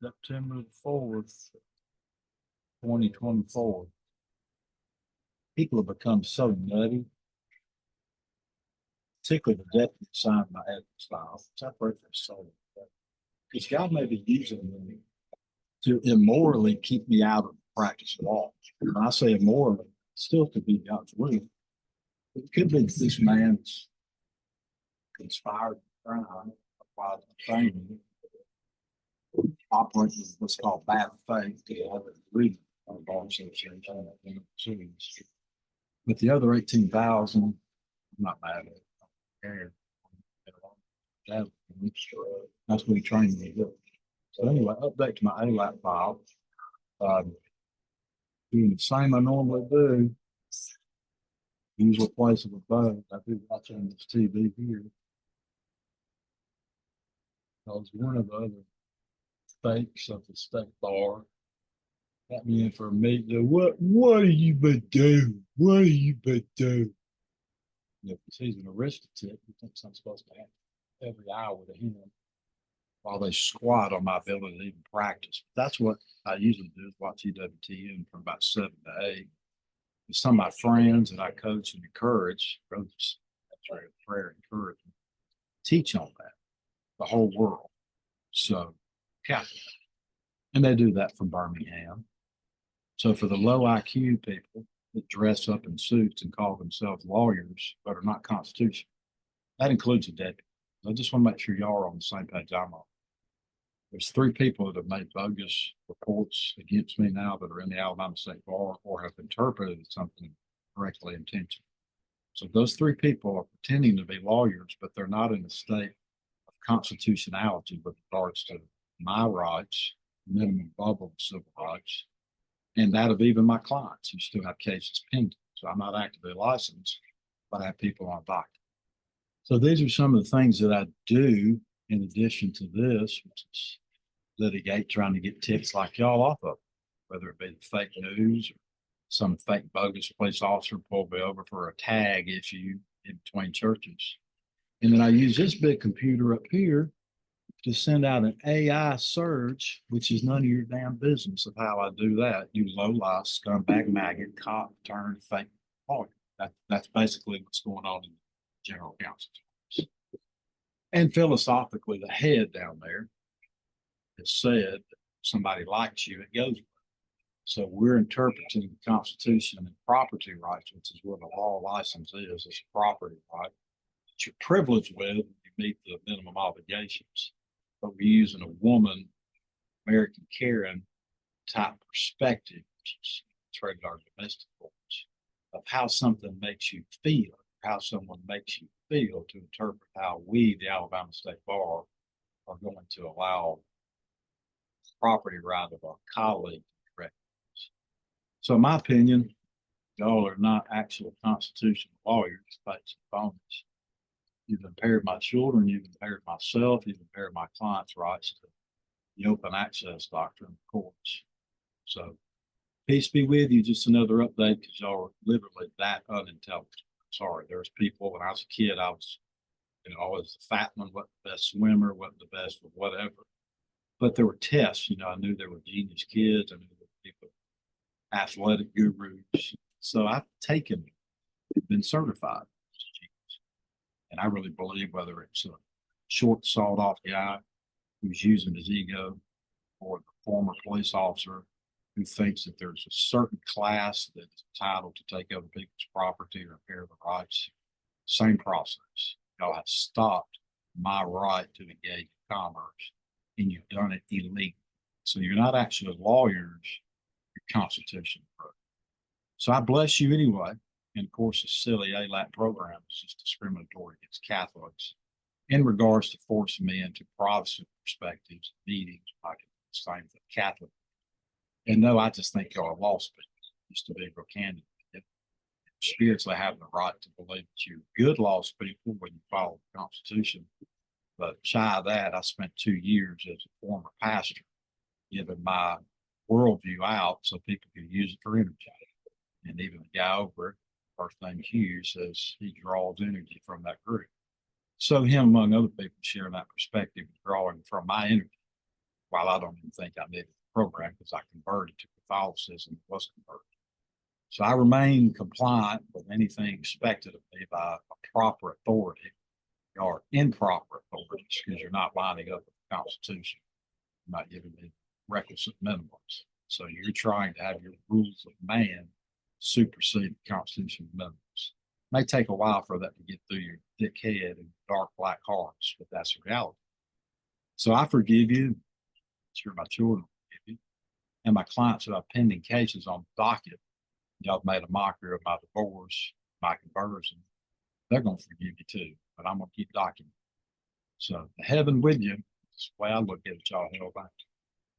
September 4th, 2024. People have become so nutty, particularly the deputy signed my ethics file, which I pray for his soul. Because God may be using me to immorally keep me out of the practice of law. When I say immorally, still could be God's will. It could be this man's conspired crime while training, operating with what's called bad faith to have a agreement on bar association. But the other 18,000, I'm not mad at it. That's what he trained me to do. So anyway, update to my ALAP file. Doing the same I normally do. Usual place of abode. I do watch on this TV here. Because one of the other fakes of the state bar got me in for a meeting. What are you been doing? What are you been doing? If he's an aristocrat, he thinks I'm supposed to have every hour to him while they squat on my ability to even practice. But that's what I usually do is watch EWTN from about 7 to 8. With some of my friends that I coach and encourage, brothers, that's right, prayer encouragement, teach on that, the whole world. So, Catholic. And they do that from Birmingham. So for the low IQ people that dress up in suits and call themselves lawyers, but are not constitutional, that includes a deputy. I just want to make sure y'all are on the same page I'm on. There's 3 people that have made bogus reports against me now that are in the Alabama State Bar or have interpreted something correctly intentionally. So those 3 people are pretending to be lawyers, but they're not in a state of constitutionality with regards to my rights, minimum bubble of civil rights, and that of even my clients who still have cases pending. So I'm not actively licensed, but I have people on docket. So these are some of the things that I do in addition to this, which is litigate, trying to get tips like y'all off of, whether it be the fake news or some fake bogus police officer pulled me over for a tag issue in between churches. And then I use this big computer up here to send out an AI search, which is none of your damn business of how I do that. You low-life, scumbag, maggot, cop, turned fake lawyer. That's basically what's going on in the general counsel's office. And philosophically, the head down there has said somebody likes you, it goes. So we're interpreting the Constitution and property rights, which is what a law license is. It's a property right that you're privileged with when you meet the minimum obligations. But we're using a woman, American Karen type perspective, which is traded our domestic courts, of how something makes you feel, how someone makes you feel to interpret how we, the Alabama State Bar, are going to allow property right of a colleague to correct us. So in my opinion, y'all are not actual constitutional lawyers, fakes and phonies. You've impaired my children, you've impaired myself, you've impaired my clients' rights to the open access doctrine of courts. So peace be with you. Just another update because y'all are literally that unintelligent. Sorry, there's people when I was a kid, I was, always the fat one, wasn't the best swimmer, wasn't the best with whatever. But there were tests, I knew there were genius kids, I knew there were people, athletic gurus. So I've taken, been certified as a genius. And I really believe whether it's a short, sawed off guy who's using his ego or the former police officer who thinks that there's a certain class that is entitled to take other people's property or impair the rights, same process. Y'all have stopped my right to engage in commerce, and you've done it illegally. So you're not actually lawyers, you're constitutional. So I bless you anyway. And of course, the silly ALAP program is just discriminatory against Catholics in regards to forcing me into Protestant perspectives, meetings, like the same for Catholic. And no, I just think y'all are lost people, just to be real candid. Spiritually have the right to believe that you're good lost people when you follow the Constitution. But shy of that, I spent 2 years as a former pastor giving my worldview out so people could use it for energy. And even the guy over it, first name Hugh, says he draws energy from that group. So him, among other people, sharing that perspective, drawing from my energy. while I don't even think I needed the program because I converted to Catholicism, it was converted. So I remain compliant with anything expected of me by a proper authority or improper authorities because you're not lining up with the Constitution. You're not giving me requisite minimums. So you're trying to have your rules of man supersede the Constitution minimums. It may take a while for that to get through your thick head and dark black hearts, but that's the reality. So I forgive you. I'm sure my children forgive you. And my clients who have pending cases on the docket, y'all made a mockery of my divorce, my conversion. They're going to forgive you too, but I'm going to keep documenting. So heaven with you. That's the way I look at it, y'all. Hell back.